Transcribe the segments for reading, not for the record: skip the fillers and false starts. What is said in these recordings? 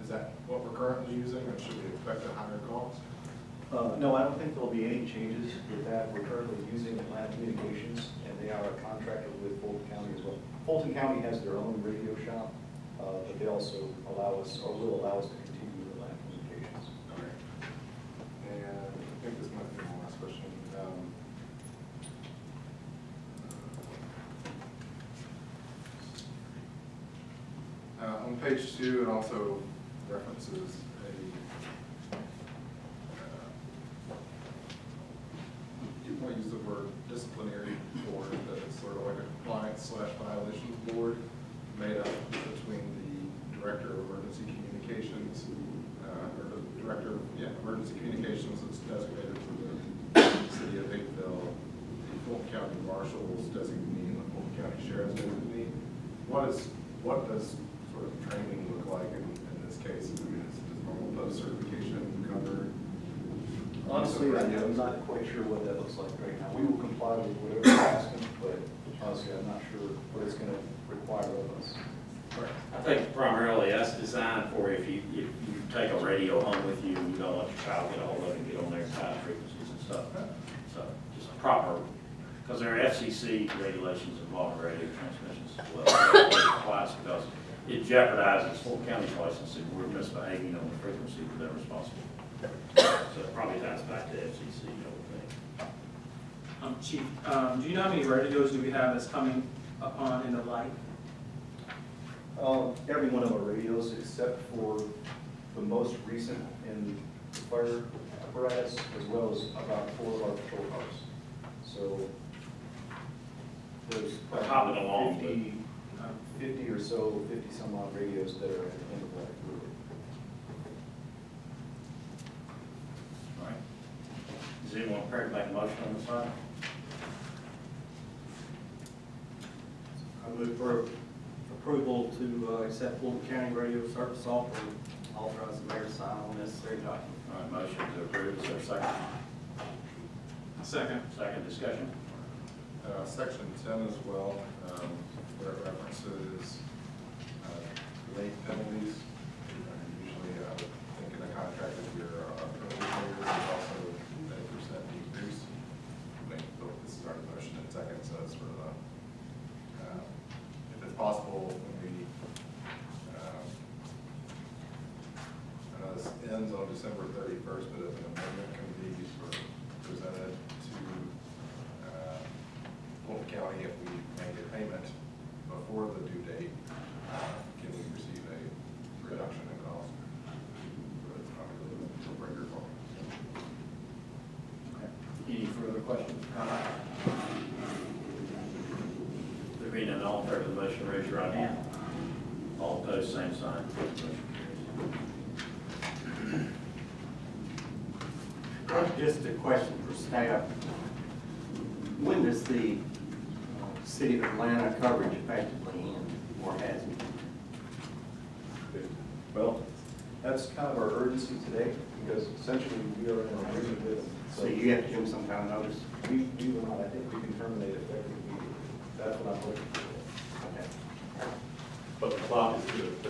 Is that what we're currently using, or should we expect a higher cost? No, I don't think there'll be any changes with that. We're currently using Atlanta Communications, and they are a contractor with Fulton County as well. Fulton County has their own radio shop, but they also allow us, or will allow us to continue with Atlanta Communications. Okay. And I think this might be my last question. On page 2, it also references you want to use the word disciplinary board, but it's sort of like a compliance/violations board made up between the director of emergency communications, or the director of emergency communications that's designated for the city of Hicksville, the Fulton County Marshal's designee, and the Fulton County Sheriff's designee. What does sort of training look like in this case? I mean, does normal post certification cover? Honestly, I'm not quite sure what that looks like right now. We will comply with whatever you're asking, but honestly, I'm not sure what it's going to require of us. I think primarily that's designed for if you take a radio home with you, you don't let your child get a hold of it and get on there and time frequencies and stuff. So just a proper, because there are FCC regulations involving radio transmissions as well. It applies because it jeopardizes Fulton County's license if we're misbehaving on the frequency that they're responsible. So it probably ties back to FCC, I would think. Chief, do you know how many radios do we have that's coming upon in the light? Every one of our radios, except for the most recent in the fire apparatus, as well as about 4 of our patrol cars. So there's We're hopping along, 50 or so, 50 some odd radios that are at the end of life. All right. Does anyone prepared to make a motion on this item? I move for approval to accept Fulton County Radio Service offer and authorize the mayor to sign all necessary documents. All right, motion to approve, is there a second? Second. Second discussion? Section 10 as well, where it references late penalties. Usually, I would think in a contract, if you're early payers, there's also a percent decrease. This is our motion in second, so it's sort of if it's possible, when we, I know this ends on December 31st, but if an amendment can be sort of presented to Fulton County, if we make a payment before the due date, can we receive a reduction in cost? But it's not really a deal breaker for me. Okay. Any further questions? There being none, all in favor of the motion, raise your right hand. All opposed, same sign. Motion carries. Just a question for staff. When does the City of Atlanta coverage effectively end, or has it? Well, that's kind of our urgency today, because essentially we are in an agreement with them. So you have to give them some kind of notice? We will not, I think we can terminate effective immediately. That's what I'm looking for. Okay. But the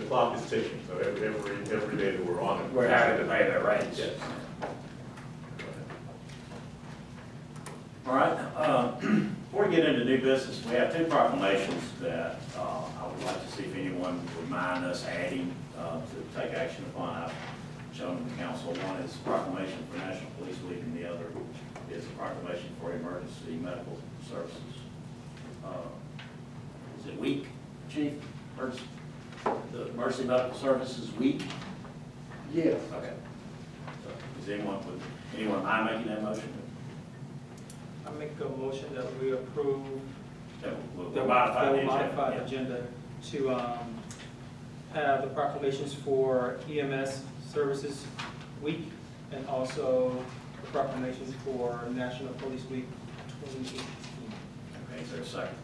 clock is ticking, so every day that we're on it. We're having to pay their rates. Yes. All right, before we get into new business, we have 2 proclamations that I would like to see if anyone would mind us adding to take action upon. I've shown to the council. One is proclamation for National Police Week, and the other is a proclamation for emergency medical services. Is it week, Chief? The Emergency Medical Services Week? Yes. Okay. So, does anyone mind making that motion? I make a motion that we approve We'll modify the agenda. modified Yeah. agenda to have the proclamations for EMS Services Week and also the proclamations for National Police Week 2018. Okay, is there a second?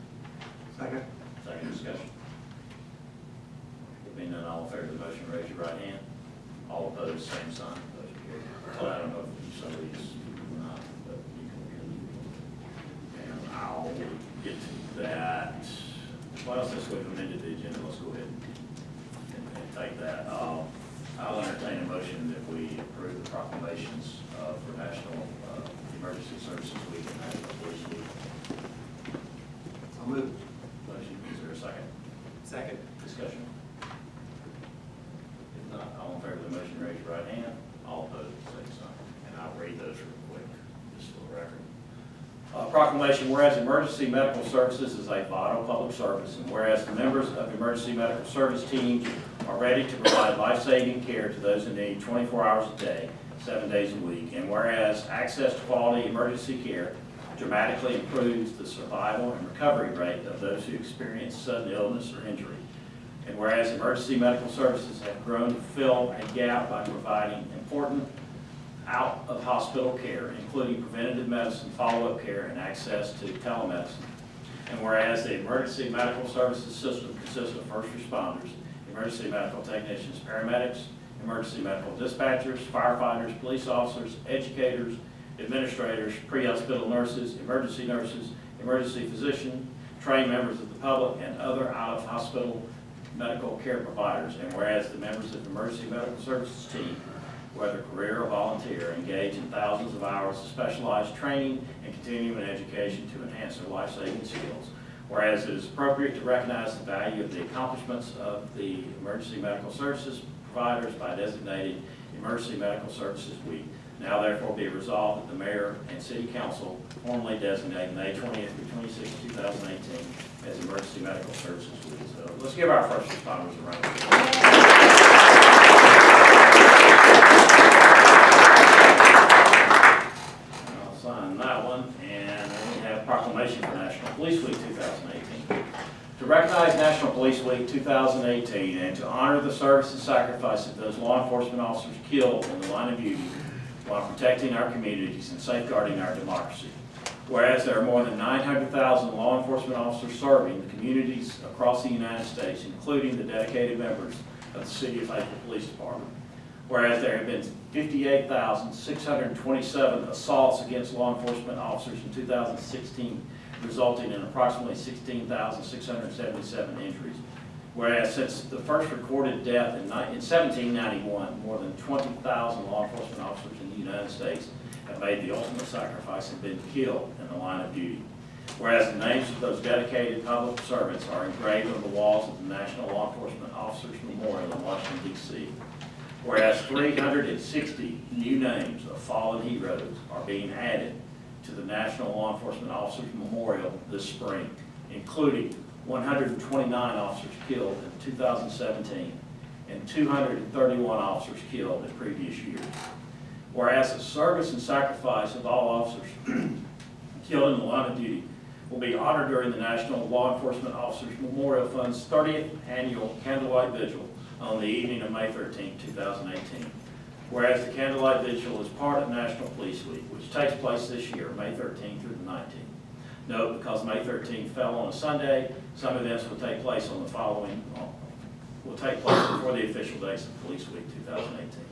Second. Second discussion. Being none, all in favor of the motion, raise your right hand. All opposed, same sign. Motion carried. Well, I don't know if some of these or not, but you can. And I'll get to that. What else? Let's go ahead and amend the agenda. Let's go ahead and take that. I'll entertain a motion that we approve the proclamations for National Emergency Services Week and National Police Week. I'll move. Motion, is there a second? Second. Discussion. If not, all in favor of the motion, raise your right hand. All opposed, same sign. And I'll read those real quick, just for the record. Proclamation, whereas emergency medical services is a vital public service, and whereas the members of emergency medical service teams are ready to provide life-saving care to those in need 24 hours a day, 7 days a week, and whereas access to quality emergency care dramatically improves the survival and recovery rate of those who experience sudden illness or injury, and whereas emergency medical services have grown to fill a gap by providing important out-of-hospital care, including preventative medicine, follow-up care, and access to telemedicine. And whereas the emergency medical services system consists of first responders, emergency medical technicians, paramedics, emergency medical dispatchers, firefighters, police officers, educators, administrators, pre-hospital nurses, emergency physician, trained members of the public, and other out-of-hospital medical care providers. And whereas the members of the emergency medical services team, whether career or volunteer, engage in thousands of hours of specialized training and continuing education to enhance their life-saving skills. Whereas it is appropriate to recognize the value of the accomplishments of the emergency medical services providers by designating Emergency Medical Services Week. Now therefore be resolved that the Mayor and City Council formally designate May 20th through 26th, 2018 as Emergency Medical Services Week. So let's give our first responders a round of applause. I'll sign that one, and then we have proclamation for National Police Week 2018. To recognize National Police Week 2018 and to honor the service and sacrifice of those law enforcement officers killed in the line of duty while protecting our communities and safeguarding our democracy. Whereas there are more than 900,000 law enforcement officers serving the communities across the United States, including the dedicated members of the City of Fayetteville Police Department. Whereas there have been 58,627 assaults against law enforcement officers in 2016, resulting in approximately 16,677 injuries. Whereas since the first recorded death in 1791, more than 20,000 law enforcement officers in the United States have made the ultimate sacrifice and been killed in the line of duty. Whereas the names of those dedicated public servants are engraved on the walls of the National Law Enforcement Officers Memorial in Washington, D.C. Whereas 360 new names of fallen heroes are being added to the National Law Enforcement Officers Memorial this spring, including 129 officers killed in 2017 and 231 officers killed in previous years. Whereas the service and sacrifice of all officers killed in the line of duty will be honored during the National Law Enforcement Officers Memorial Fund's 30th Annual Candlelight Vigil on the evening of May 13, 2018. Whereas the Candlelight Vigil is part of National Police Week, which takes place this year, May 13th through the 19th. Note, because May 13th fell on a Sunday, some events will take place before the official dates of Police Week 2018.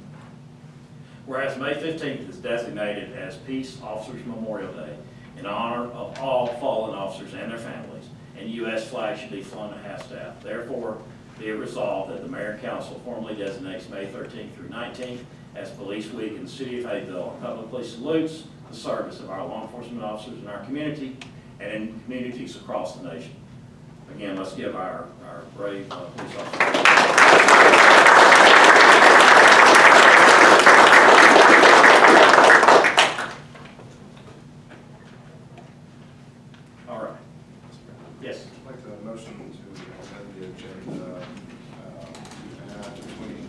Whereas May 15th is designated as Peace Officers Memorial Day in honor of all fallen officers and their families, and U.S. flags should be flown at half-staff. Therefore, be it resolved that the Mayor and Council formally designates May 13th through 19th as Police Week in the City of Fayetteville, and publicly salutes the service of our law enforcement officers in our community and in communities across the nation. Again, let's give our brave police officers. All right. Yes. I'd like to motion to amend the agenda to add between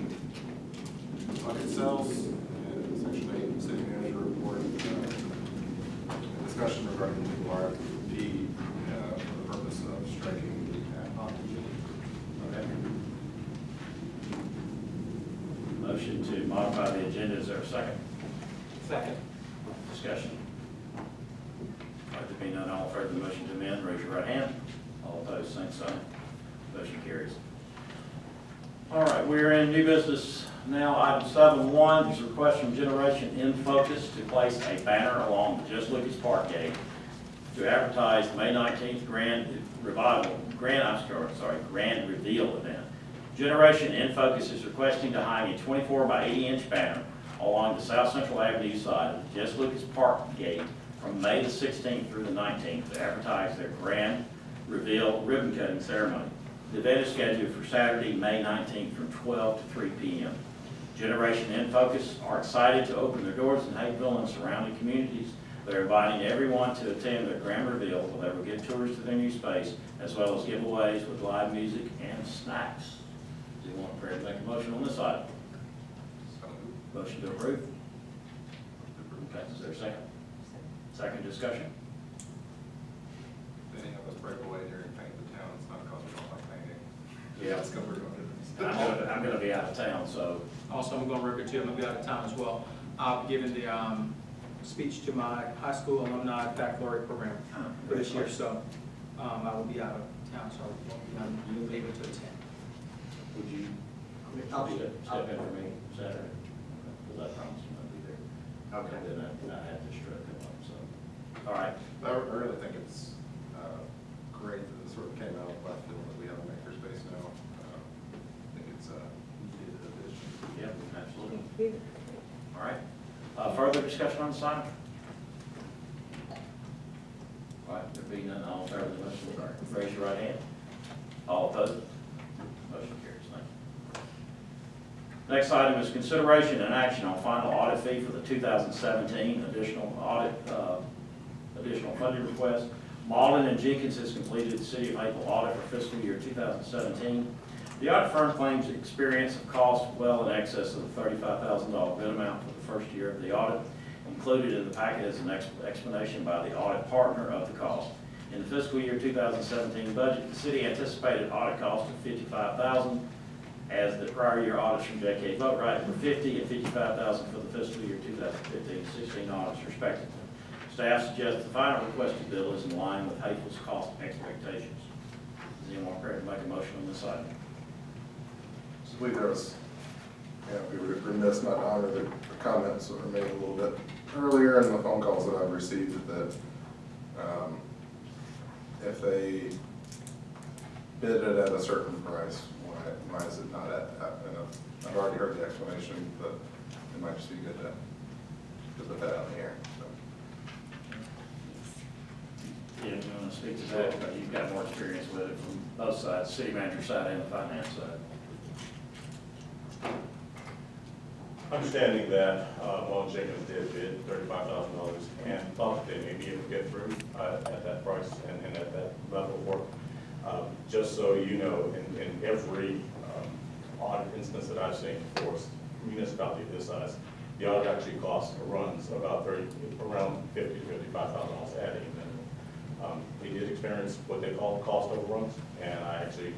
bucket cells and Section 8 City Manager Report, discussion regarding the RFP for the purpose of striking the ad hoc. Okay. Motion to modify the agenda, is there a second? Second. Discussion. All right, there being none, all in favor of the motion to amend, raise your right hand. All opposed, same sign. Motion carries. All right, we're in new business now. Item 7.1 is a request from Generation in Focus to place a banner along the Just Lucas Park gate to advertise the May 19th Grand Reveal event. Generation in Focus is requesting to hang a 24 by 80 inch banner along the South Central Avenue side of the Jess Lucas Park gate from May the 16th through the 19th to advertise their grand reveal ribbon cutting ceremony. The event is scheduled for Saturday, May 19th from 12 to 3 p.m. Generation in Focus are excited to open their doors in Hapeville and surrounding communities. They're inviting everyone to attend their grand reveal where they will give tours to their new space as well as giveaways with live music and snacks. Do you want to make a motion on this item? Motion to approve? Okay, is there a second? Second discussion? Any of us break away here and paint the town, it's not because we don't like painting. Yeah. It's because we're going to do this. I'm gonna be out of town, so. Also, I'm going to record too, I'm going to be out of town as well. I'll be giving the speech to my high school alumni baccalaureate program for this year, so I will be out of town, so I won't be able to attend. Would you I'll be there. step in for me Saturday? Because I promised you I'd be there. Okay. And then I had this stroke come up, so. All right. I really think it's great that it sort of came out of left field that we have a makerspace now. I think it's a needed addition. Yep, absolutely. All right. Further discussion on this item? All right, there being none, all in favor of the motion, raise your right hand. All opposed? Motion carries. Thank you. Next item is consideration and action on final audit fee for the 2017 additional funding request. Malden and Jenkins has completed the City of Hapeville audit for fiscal year 2017. The audit firm claims experience of cost well in excess of the $35,000 bid amount for the first year of the audit. Included in the packet is an explanation by the audit partner of the cost. In the fiscal year 2017 budget, the city anticipated audit cost of $55,000, as the prior year audits from J.K. Boatwright were $50,000 and $55,000 for the fiscal year 2015-16 audits respectively. Staff suggests the final requested bill is in line with Hapeville's cost expectations. Does anyone care to make a motion on this item? I believe there was, we were remiss not to honor the comments that were made a little bit earlier in the phone calls that I've received that if they bid it at a certain price, why is it not at enough? I've already heard the explanation, but it might just be good to put that out in the air. So. Yeah, you want to speak to that, because you've got more experience with it from both sides, city manager side and the finance side. Understanding that Malden Jenkins did bid $35,000 and thought that they may be able to get through at that price and at that level of work. Just so you know, in every audit instance that I've seen for a municipality of this size, the audit actually costs or runs about around $50,000 to $55,000 adding them. We did experience what they call cost overruns, and I actually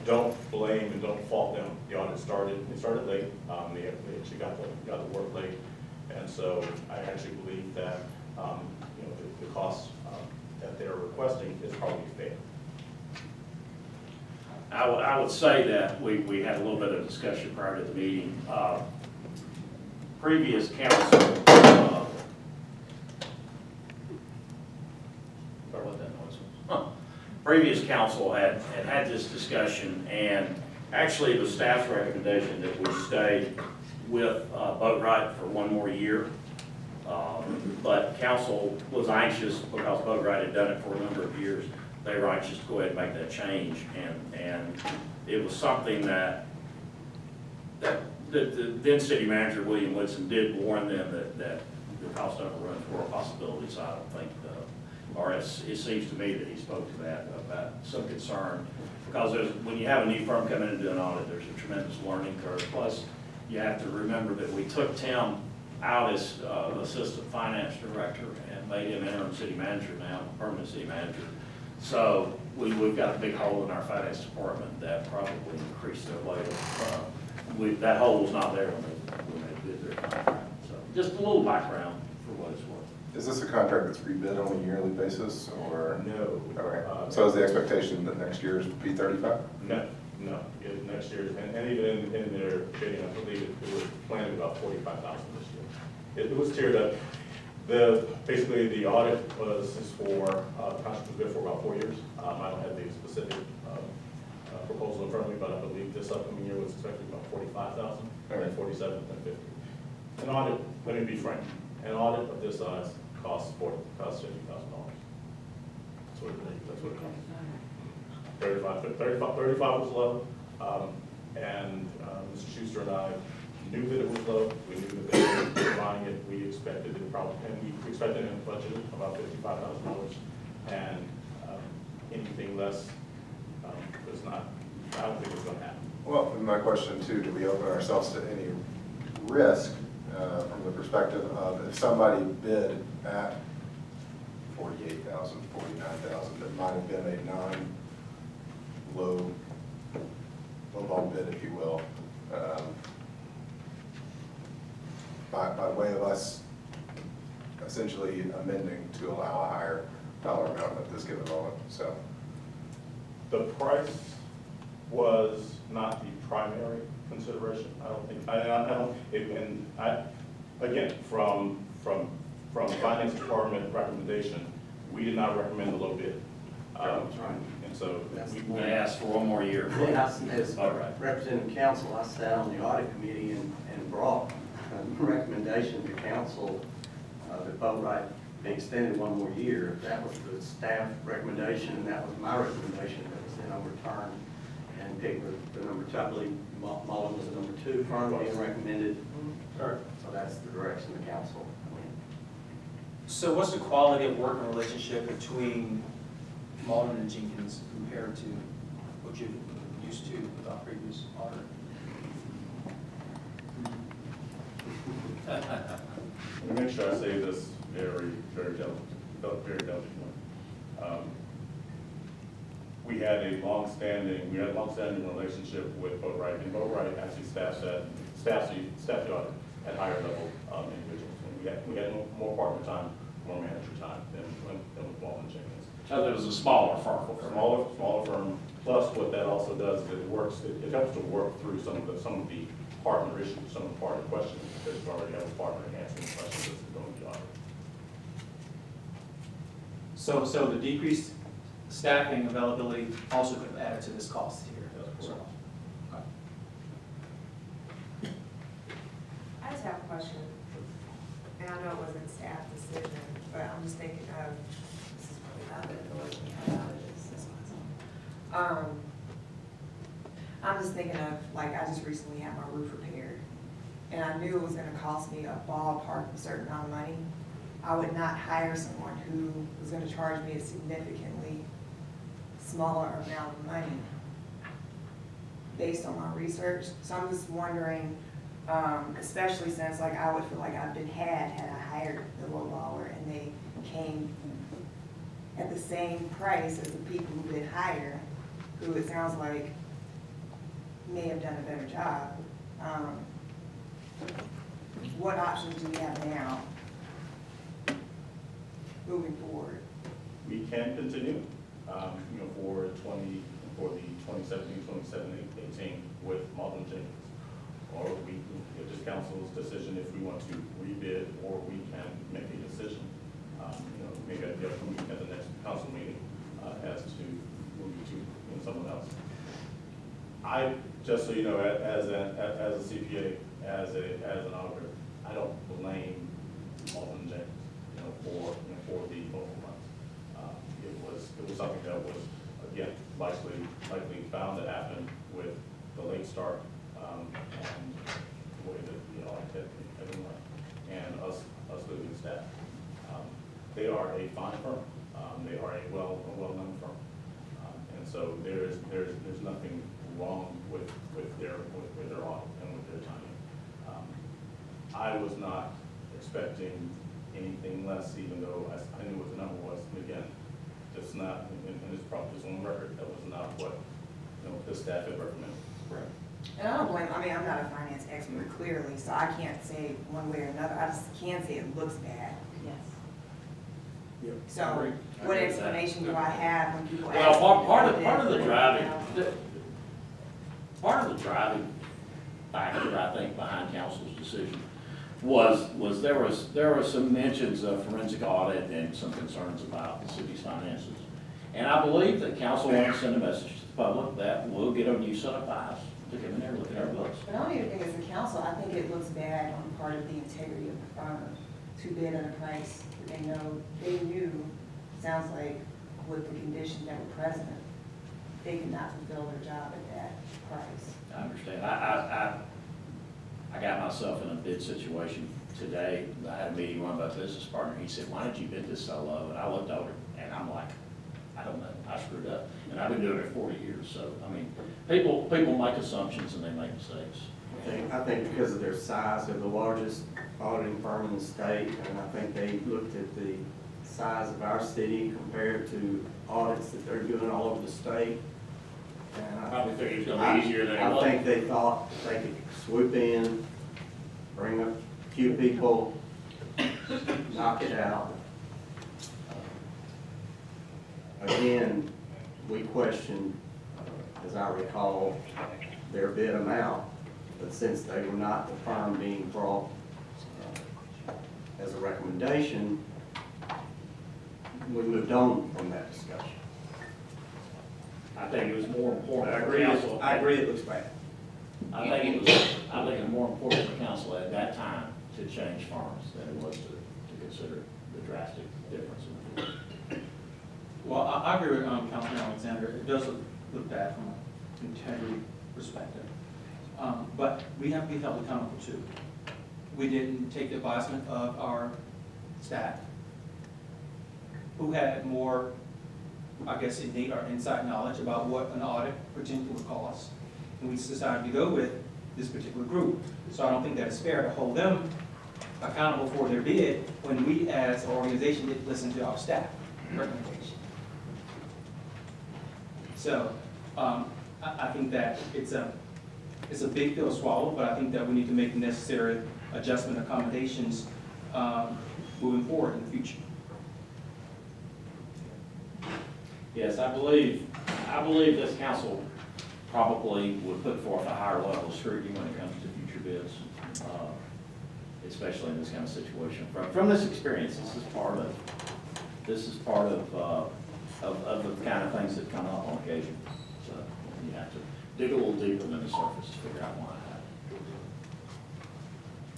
don't blame and don't fault them. The audit started late. They actually got the work late, and so I actually believe that the cost that they're requesting is probably fair. I would say that we had a little bit of discussion prior to the meeting. Previous council, what that noise was. Previous council had this discussion, and actually it was staff's recommendation that we stay with Boatwright for one more year. But council was anxious because Boatwright had done it for a number of years. They were anxious to go ahead and make that change, and it was something that the then city manager, William Woodson, did warn them that the cost overruns were a possibility, so I don't think, or it seems to me that he spoke to that about some concern, because when you have a new firm come in and do an audit, there's a tremendous learning curve. Plus, you have to remember that we took Tim out as assistant finance director and made him interim city manager now, permanent city manager. So we've got a big hole in our finance department that probably increased their weight. That hole was not there when they did their contract. So just a little background for what it's worth. Is this a contract that's rebid on a yearly basis, or? No. Okay. So is the expectation that next year's would be 35? No. Next year's, and even in their bidding, I believe it was planned about $45,000 this year. It was tiered up. Basically, the audit is for, contract was good for about 4 years. I don't have the specific proposal in front of me, but I believe this upcoming year was expected about 45,000, and 47,50. An audit, let me be frank, an audit of this size costs $50,000. That's what it costs. 35 was low, and Mr. Schuster and I knew that it was low. We knew that they were buying it. We expected it probably, and we expected in the budget about $55,000, and anything less was not. I don't think it's going to happen. Well, and my question too, do we open ourselves to any risk from the perspective of if somebody bid at 48,000, 49,000, that might have been a low-ball bid, if you will, by way of us essentially amending to allow a higher dollar amount at this given moment, so. The price was not the primary consideration. I don't think, again, from finance department recommendation, we did not recommend the low bid. And so we They asked for one more year. As All right. representing council, I sat on the audit committee and brought a recommendation to council that Boatright be extended one more year. That was the staff recommendation, and that was my recommendation that was then overturned and picked the number two. I believe Malden was the number 2 firm being recommended. So that's the direction the council went. So what's the quality of working relationship between Malden and Jenkins compared to what you're used to with our previous auditor? Let me make sure I say this very delicately. We had a long-standing relationship with Boatright, and Boatright actually staffed the audit at higher level individuals. And we had more partner time, more manager time than with Malden Jenkins. So it was a smaller firm. Smaller firm. Plus, what that also does is it helps to work through some of the partner issues, some of the partner questions, because you already have a partner answering questions as going to the audit. So the decreased staffing availability also could have added to this cost here. That's correct. I just have a question, and I know it wasn't staff decision, but I'm just thinking of, this is probably not the noise we have outages, this one's on. I'm just thinking of, like, I just recently had my roof repaired, and I knew it was gonna cost me a ballpark a certain amount of money. I would not hire someone who was gonna charge me a significantly smaller amount of money based on my research. So I'm just wondering, especially since like I would feel like I've been had I hired the low baller and they came at the same price as the people who did hire, who it sounds like may have done a better job. What options do we have now moving forward? We can continue, for the 2017-2018 with Malden Jenkins. Or if this council's decision, if we want to rebid, or we can make a decision, maybe at the next council meeting, as to moving to someone else. I, just so you know, as a CPA, as an auditor, I don't blame Malden Jenkins, for the local funds. It was something that was, again, likely found to happen with the late start, and the way that the audit had been run, and us losing staff. They are a fine firm. They are a well-known firm, and so there's nothing wrong with their audit and with their timing. I was not expecting anything less, even though I knew what the number was. And again, it's not, and it's probably just on record, that was not what the staff had recommended. Right. And I don't blame, I mean, I'm not a finance expert clearly, so I can't say one way or another. I just can say it looks bad. Yep. So what explanation do I have when people ask? Well, me part about of the it? driving factor, I think, behind council's decision was there were some mentions of forensic audit and some concerns about the city's finances. And I believe that council wanted to send a message to the public that we'll get a new set of eyes to come in there and look at our books. But I don't even think as a council, I think it looks bad on the part of the integrity of the firm to bid at a price that they knew, sounds like, with the conditions that were present, they could not fulfill their job at that price. I understand. I got myself in a bid situation today. I had a meeting with my business partner. He said, why did you bid this so low? And I looked over and I'm like, I don't know, I screwed up. And I've been doing it 40 years, so, I mean, people make assumptions and they make mistakes. I think because of their size, they're the largest auditing firm in the state, and I think they looked at the size of our city compared to audits that they're doing all over the state. And I probably figured it's gonna be easier than it was. I think they thought they could swoop in, bring a few people, knock it out. Again, we questioned, as I recall, their bid amount, but since they were not the firm being brought as a recommendation, we moved on from that discussion. I think it was more important I for agree, council. I agree it looks bad. I think it was more important for council at that time to change farms than it was to consider the drastic difference in the fee. Well, I agree with Councilman Alexander. It does look bad from an integrity perspective. But we have to be held accountable too. We didn't take the advisement of our staff, who had more, I guess, innate or inside knowledge about what an audit potentially would cost. And we decided to go with this particular group. So I don't think that it's fair to hold them accountable for their bid when we as an organization didn't listen to our staff recommendation. So I think that it's a big pill to swallow, but I think that we need to make the necessary adjustment accommodations moving forward in the future. Yes, I believe this council probably would put forth a higher level of scrutiny when it comes to future bids, especially in this kind of situation. From this experience, this is part of the kind of things that come up on occasion. So you have to dig a little deeper than the surface to figure out why it happened.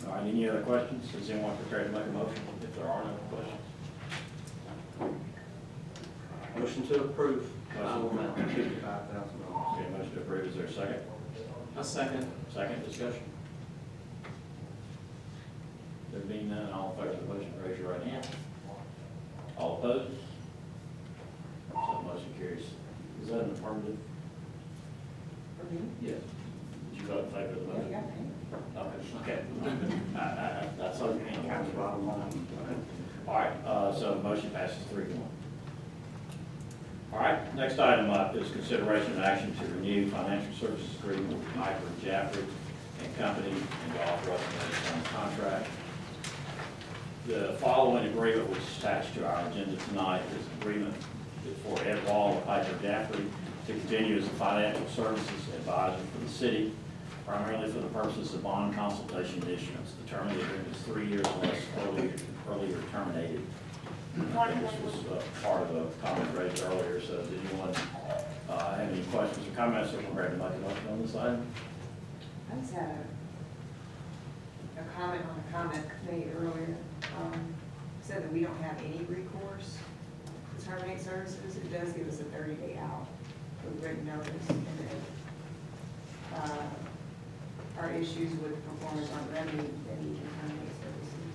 All right, any other questions? Is anyone prepared to make a motion if there are no questions? Motion to approve. Motion. $55,000. Okay, motion to approve, is there a second? A second. Second discussion? There being none, all in favor of the motion, raise your right hand. All opposed? So the motion carries. Is that an affirmative? For me? Yes. Did you vote in favor of the Yeah, motion? you got me. Okay. That's all your hand Kind counts. of bottom line. All right, so the motion passes 3-1. All right, next item up is consideration and action to renew financial services agreement with Piper Jaffray and Company and to authorize the contract. The following agreement, which is attached to our agenda tonight, is agreement for Ed Wall of Piper Jaffray to continue as a financial services advisor for the city, primarily for the purposes of bond consultation issuance. The term of the agreement is 3 years unless earlier terminated. I think this was part of a comment raised earlier, so did anyone have any questions or comments or prepared to make a motion on this item? I just had a comment on a comment made earlier. Said that we don't have any recourse to terminate services. It does give us a 30-day out with written notice, and then our issues with performance aren't remedied, then we can terminate services.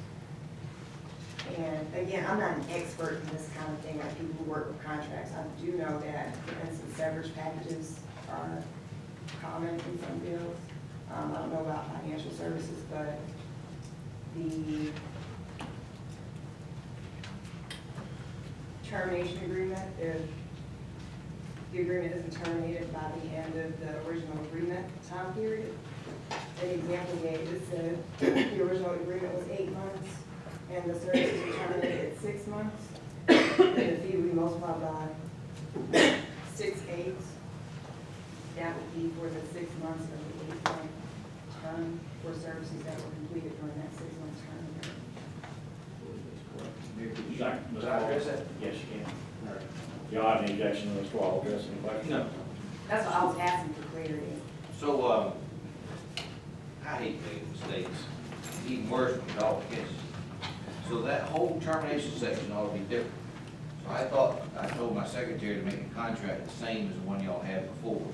And again, I'm not an expert in this kind of thing, like people who work with contracts. I do know that, for instance, severance packages are common in some fields. I don't know about financial services, but the termination agreement, if the agreement isn't terminated by the end of the original agreement time period, an example gave, it said the original agreement was 8 months and the services were terminated at 6 months, then the fee would be multiplied by 6/8. That would be for the 6 months of the 8-month term for services that were completed during that 6-month term. Yes, you can. Y'all have any objection to Mr. Wall addressing the question? No. That's what I was asking for clarity. So, I hate making mistakes, even worse when it all catches. So that whole termination section ought to be different. So I told my secretary to make a contract the same as the one y'all had before.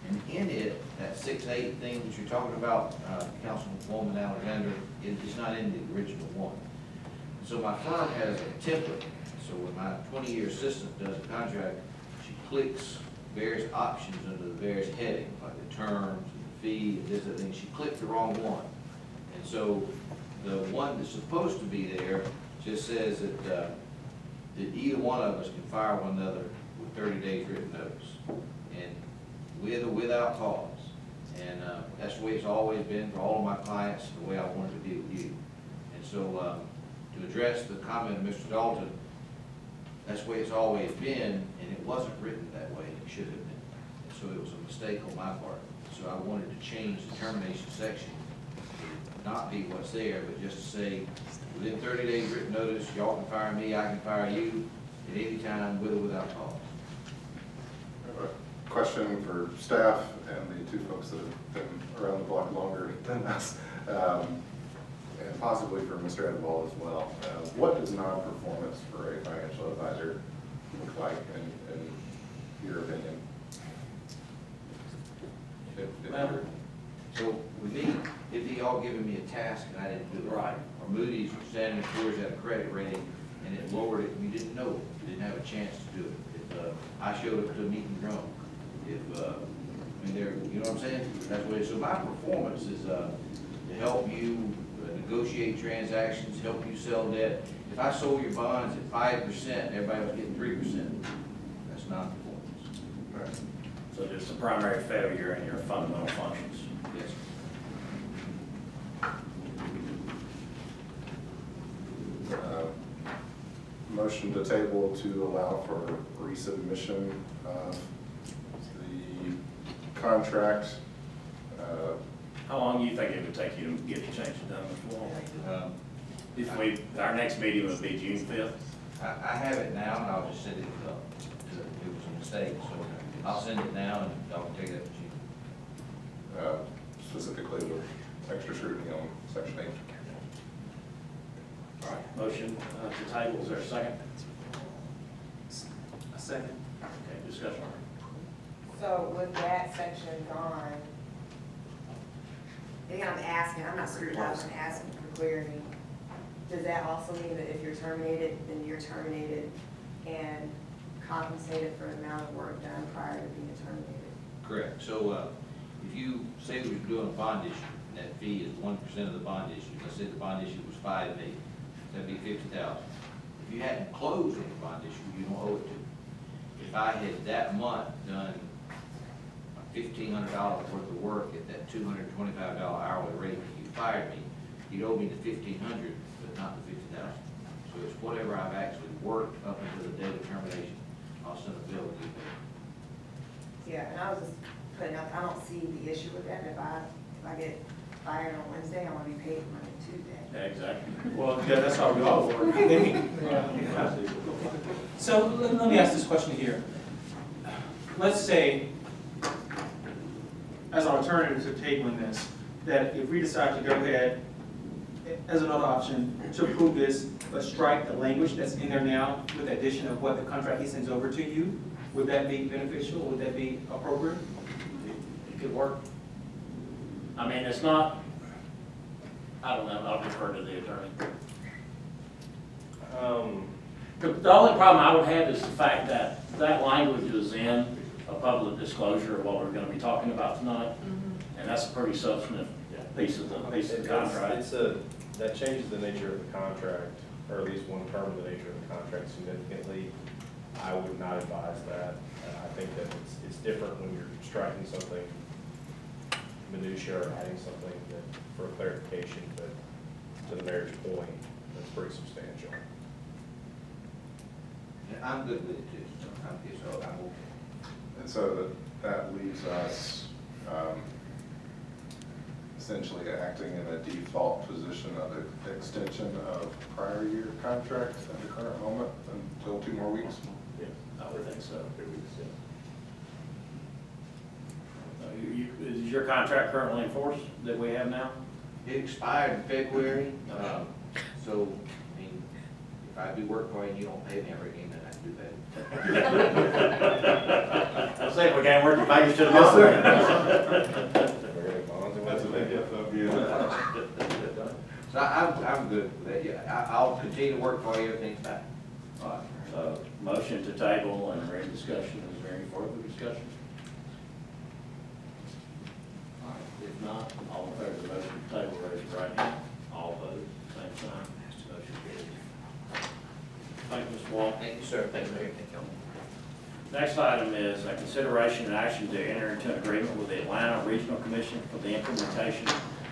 And in it, that 6-8 thing that you're talking about, Councilwoman Alexander, it's not in the original one. So my firm has a template, so when my 20-year assistant does a contract, she clicks various options under the various headings, like the terms, the fee, and this, and then she clicked the wrong one. And so the one that's supposed to be there just says that either one of us can fire one another with 30 days written notice, and with or without cause. And that's the way it's always been for all of my clients, the way I wanted to deal with you. And so to address the comment of Mr. Dalton, that's the way it's always been, and it wasn't written that way, it should have been. And so it was a mistake on my part. So I wanted to change the termination section, to not be what's there, but just to say, within 30 days written notice, y'all can fire me, I can fire you, at any time, with or without cause. I have a question for staff and the two folks that have been around the block longer than us, and possibly for Mr. Edeball as well. What does non-performance for a financial advisor look like in your opinion? Well, so with me, if they all giving me a task and I didn't do it right, or Moody's or Standard & Poor's had a credit rating and it lowered it, and you didn't know it, you didn't have a chance to do it. If I showed up to a meeting drunk, if, I mean, you know what I'm saying? That's what it is. So my performance is to help you negotiate transactions, help you sell debt. If I sold your bonds at 5%, everybody was getting 3%, that's non-performance. Right. So just the primary failure in your fundamental functions. Yes. Motion to table to allow for resubmission of the contract. How long do you think it would take you to get the changes done, Mr. Wall? If our next meeting would be June 5th? I have it now, and I'll just send it up. It was a mistake, so I'll send it now, and y'all can take it up to you. Specifically with extra scrutiny on section 8. All right, motion to table, is there a second? A second. Okay, discussion. So with that section gone, I think I'm not scrutinizing, I'm asking for clarity. Does that also mean that if you're terminated, then you're terminated and compensated for the amount of work done prior to being terminated? Correct. So if you say we were doing a bond issue, and that fee is 1% of the bond issue, let's say the bond issue was $5 million, that'd be $50,000. If you hadn't closed on the bond issue, you don't owe it to me. If I had that month done $1,500 worth of work at that $225 hourly rate, and you fired me, you'd owe me the $1,500, but not the $50,000. So it's whatever I've actually worked up until the date of termination. I'll send a bill to you. Yeah, and I was just putting out, I don't see the issue with that. If I get fired on Wednesday, I want to be paid Monday, Tuesday. Yeah, exactly. Well, yeah, that's how we all work. So let me ask this question here. Let's say, as an alternative to tabling this, that if we decide to go ahead as another option to approve this, but strike the language that's in there now with the addition of what the contract he sends over to you, would that be beneficial? Would that be appropriate? It could work. I mean, it's not, I don't know, I'll defer to the attorney. The only problem I would have is the fact that that language is in a public disclosure of what we're gonna be talking about tonight. And that's a pretty substantive piece of the contract. That changes the nature of the contract, or at least one term of the nature of the contract significantly. I would not advise that. I think that it's different when you're striking something minutiae or adding something that, for clarification, but to the marriage point, that's pretty substantial. And I'm good with it too, so I'm okay. And so that leaves us essentially acting in a default position of an extension of prior year contract at the current moment until 2 more weeks. Yeah, I would think so. 3 weeks, Is your contract currently in force that we have now? It expired in February, so, I mean, if I do work for you and you don't pay me ever again, then I can do that. Let's see if we can't work the package to the Yes, bottom. We're gonna bonds and That's a big if, So I'm good with that, yeah, I'll continue to work for you, everything's fine. All right, so motion to table and we're in discussion. Is there any further discussion? All right, if not, all in favor of the motion to table, raise your right hand. All opposed, same sign. Motion carries. Thank you, Mr. Wall. Thank you, sir. Thank you, Mayor. Thank you. Next item is a consideration and action to enter into an agreement with the Atlanta Regional Commission for the implementation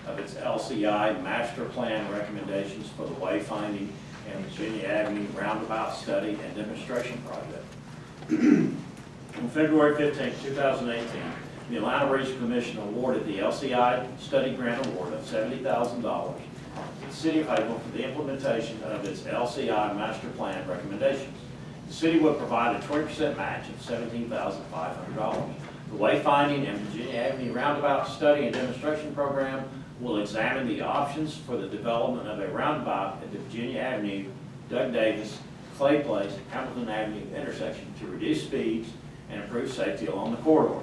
of its LCI master plan recommendations for the wayfinding and Virginia Avenue roundabout study and demonstration project. On February 15, 2018, the Atlanta Regional Commission awarded the LCI study grant award of $70,000 to the City of Haverhill for the implementation of its LCI master plan recommendations. The city would provide a 20% match of $17,500. The wayfinding and Virginia Avenue roundabout study and demonstration program will examine the options for the development of a roundabout at the Virginia Avenue, Doug Davis, Clay Place, Hamilton Avenue intersection to reduce speeds and improve safety along the corridor.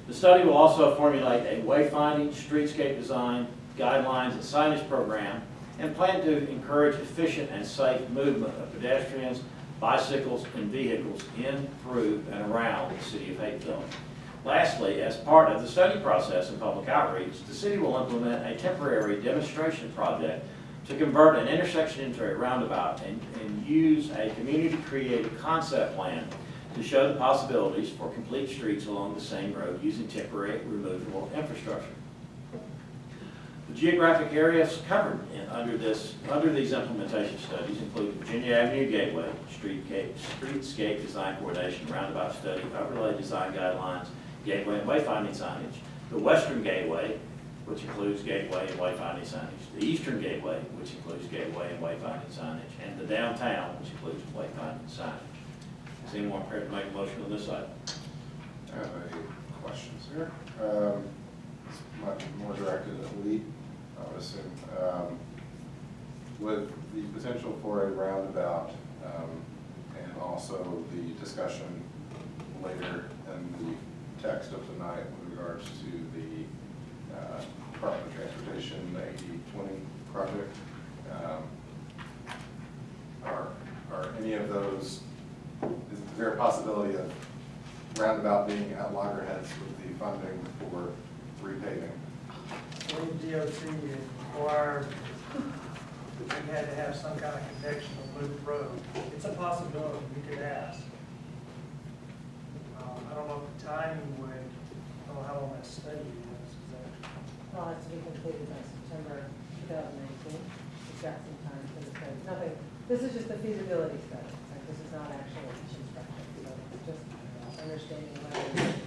The study will also formulate a wayfinding, streetscape design, guidelines, and signage program, and plan to encourage efficient and safe movement of pedestrians, bicycles, and vehicles in, through, and around the city of Hapeville. Lastly, as part of the study process and public outreach, the city will implement a temporary demonstration project to convert an intersection into a roundabout and use a community-created concept plan to show the possibilities for complete streets along the same road using temporary removable infrastructure. The geographic areas covered under these implementation studies include Virginia Avenue Gateway, streetscape design coordination, roundabout study, overlay design guidelines, gateway and wayfinding signage, the western gateway, which includes gateway and wayfinding signage, the eastern gateway, which includes gateway and wayfinding signage, and the downtown, which includes wayfinding signage. Is anyone prepared to make a motion on this item? I have a question, sir. This might be more directed at Lee, I would assume. With the potential for a roundabout and also the discussion later in the text of tonight with regards to the Department of Transportation, the 80/20 project, are any of those, is there a possibility of roundabout being at loggerheads with the funding for repaving? When DOT required, we had to have some kind of connection on Loop Road. It's a possibility, we could ask. I don't know if the timing would, I don't know how long that study is. Well, it has to be completed by September 2019. We've got some time for the study. Nothing, this is just a feasibility study. Like, this is not actually a construction. So it's just understanding whether